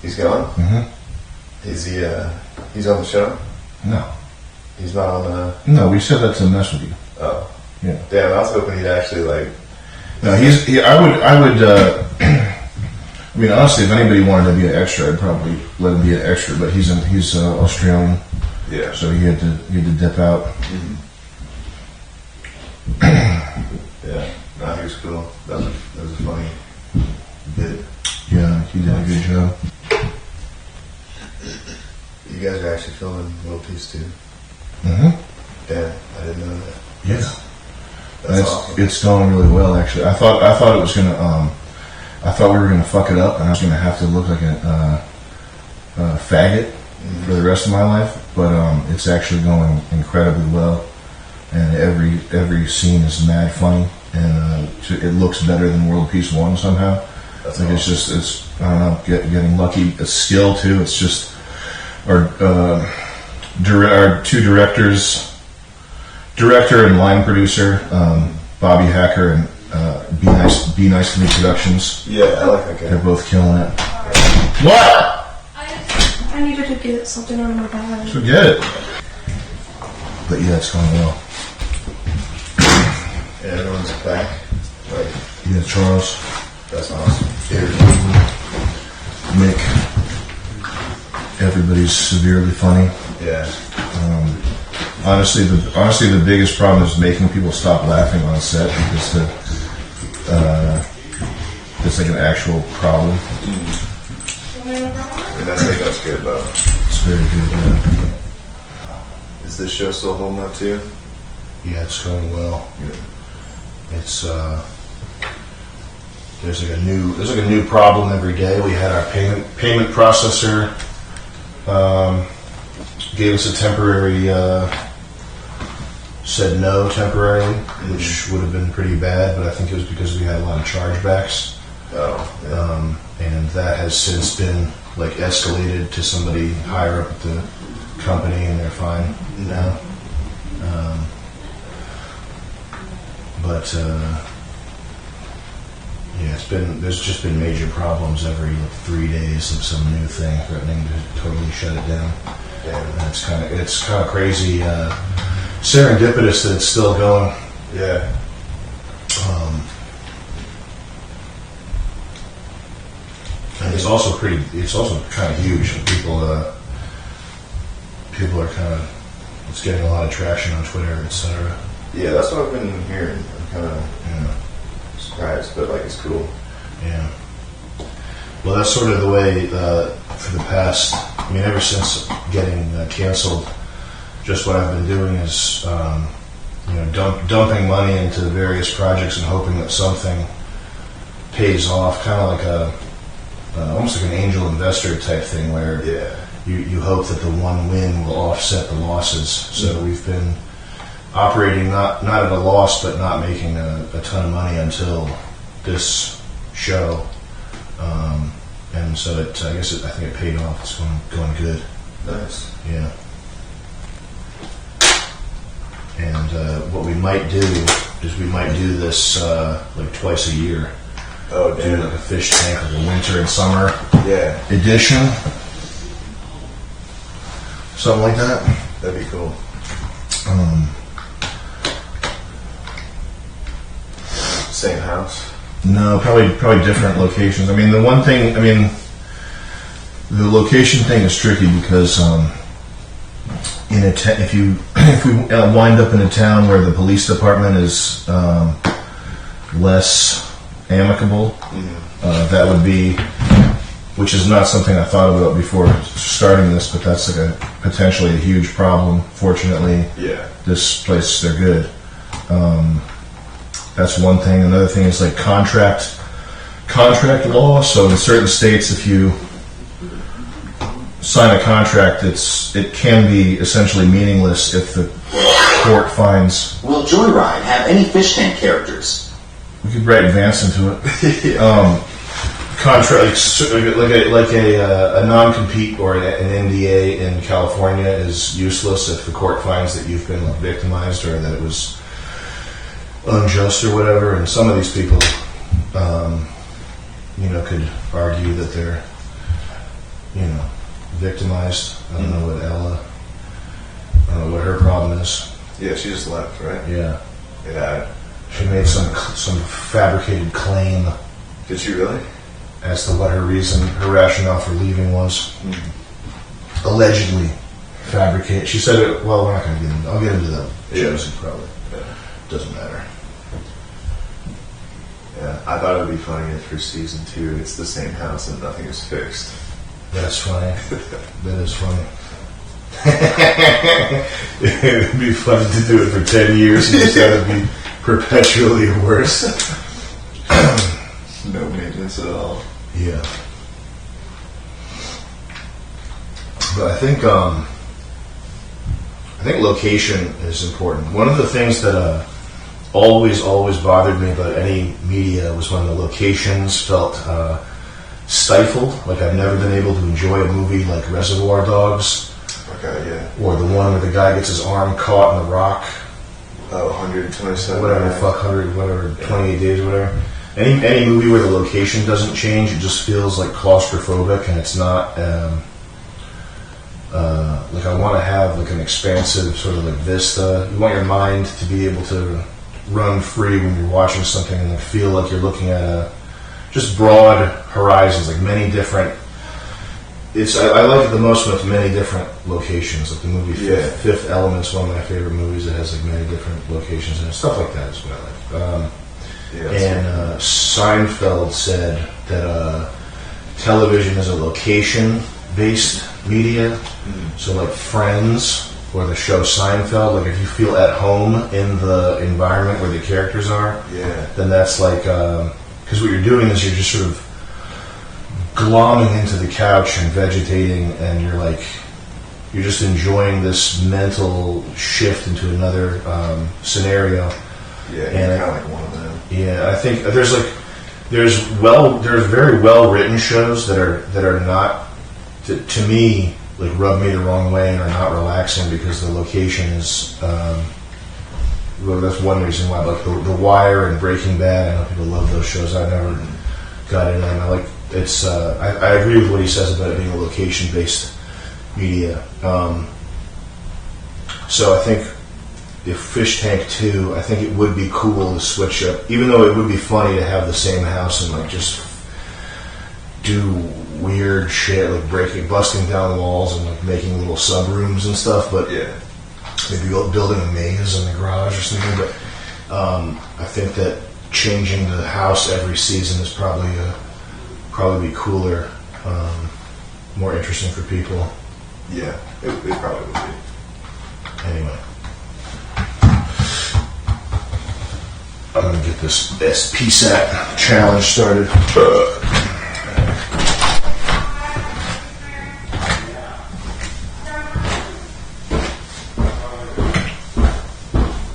He's gone? Mm-hmm. Is he, he's on the show? No. He's not on the... No, we said that to mess with you. Oh. Yeah. Damn, I was hoping he'd actually, like... No, I would, I mean, honestly, if anybody wanted to be an extra, I'd probably let him be an extra, but he's Australian. Yeah. So he had to dip out. Mm-hmm. Yeah. No, he was cool. That was a funny bit. Yeah, he did a good job. You guys are actually filming World Peace too? Mm-hmm. Damn, I didn't know that. Yeah. That's awesome. It's going really well, actually. I thought it was gonna. I thought we were gonna fuck it up, and I was gonna have to look like a faggot for the rest of my life. But it's actually going incredibly well, and every scene is mad funny, and it looks better than World Peace 1 somehow. That's like awesome. it's I don't know, getting lucky. It's skill too. It's just our two directors. Director and line producer, Bobby Hacker and Be Nice to Me Productions. Yeah, I like that guy. They're both killing it. Yeah. What? I needed to get something out of my bag. So get it. But yeah, it's going well. Yeah, everyone's back. Like, Yeah, Charles, that's awesome. Eric, Mick, everybody's severely funny. Yeah. Honestly, the biggest problem is making people stop laughing on set because it's like an actual problem. And that's good though. It's very good. Is this show still holding up too? Yeah, it's going well. It's there's like a new problem every day. We had our payment processor gave us a temporary. Said no temporarily, which would have been pretty bad, but I think it was because we had a lot of chargebacks. Oh, yeah. And that has since been like escalated to somebody higher up at the company, and they're fine now. But yeah, there's just been major problems every 3 days of some new thing threatening to totally shut it down. Yeah. And it's kind of crazy. Serendipitous that it's still going. Yeah. And it's also kind of huge. People are kind of, it's getting a lot of traction on Twitter, etc. Yeah, that's what I've been hearing. I'm kind of surprised, but like it's cool. Yeah. Well, that's sort of the way for the past. I mean, ever since getting canceled. Just what I've been doing is, dumping money into various projects and hoping that something pays off. Kind of like almost like an angel investor type thing, where you hope that the one win will offset the losses. So we've been operating not at a loss, but not making a ton of money until this show, and so I think it paid off. It's going good. Nice. Yeah. And what we might do is we might do this like twice a year. Oh, Do damn. like a fish tank, like a winter and summer Yeah, edition, something like that. that'd be cool. Same house. No, probably different locations. I mean, the location thing is tricky because if we wind up in a town where the police department is less amicable, that would be, which is not something I thought about before starting this, but that's like potentially a huge problem. Fortunately, this place, they're good. That's one thing. Another thing is like contract law. So in certain states, if you sign a contract, it can be essentially meaningless if the court finds. Will Joyride have any fish tank characters? We could write Vance into it. Contract like a non-compete or an NDA in California is useless if the court finds that you've been victimized or that it was unjust or whatever. And some of these people, could argue that they're victimized. I don't know what I don't know what her problem is. Yeah, she just left, right? Yeah. Yeah. She made some fabricated claim Did she really? as to what her rationale for leaving was. Allegedly fabricated. She said it, well, we're not going to get into I'll get into the Josie probably. Yeah. Doesn't matter. Yeah, I thought it would be funny if for season 2 it's the same house and nothing is fixed. That's funny. That is funny. It'd be funny to do it for 10 years and just have it be perpetually worse. No maintenance at all. Yeah. But I think location is important. One of the things that always bothered me about any media was when the locations felt stifled. Like I've never been able to enjoy a movie like Reservoir Dogs. Okay, yeah. Or the one where the guy gets his arm caught in the rock. Oh, 127. Whatever, fuck 100, whatever, 28 days, whatever. Any movie where the location doesn't change, it just feels like claustrophobic, and it's not. Like I want to have like an expansive sort of like vista. You want your mind to be able to run free when you're watching something and like feel like you're looking at just broad horizons, like many different. I like it the most with many different locations. Like the movie Fifth Element's one of my favorite movies that has like many different locations and stuff like that is what I like. And Seinfeld said that television is a location-based media. So like Friends or the show Seinfeld, like if you feel at home in the environment where the characters are, then that's like because what you're doing is you're just sort of glomming into the couch and vegetating, and you're just enjoying this mental shift into another scenario. Yeah, and you're kind of like one of them. Yeah, I think there's very well written shows that are not to me like rub me the wrong way and are not relaxing because the location is. Well, that's one reason why, like the Wire and Breaking Bad. I know people love those shows. I never got into them. I like. It's. I agree with what he says about it being a location-based media. So I think if Fish Tank 2, I think it would be cool to switch up. Even though it would be funny to have the same house and like just do weird shit, like busting down walls and like making little sub rooms and stuff. But maybe building a maze in the garage or something. But I think that changing the house every season is probably be cooler, more interesting for people. Yeah, it probably would be. Anyway, I'm gonna get this PSAT challenge started.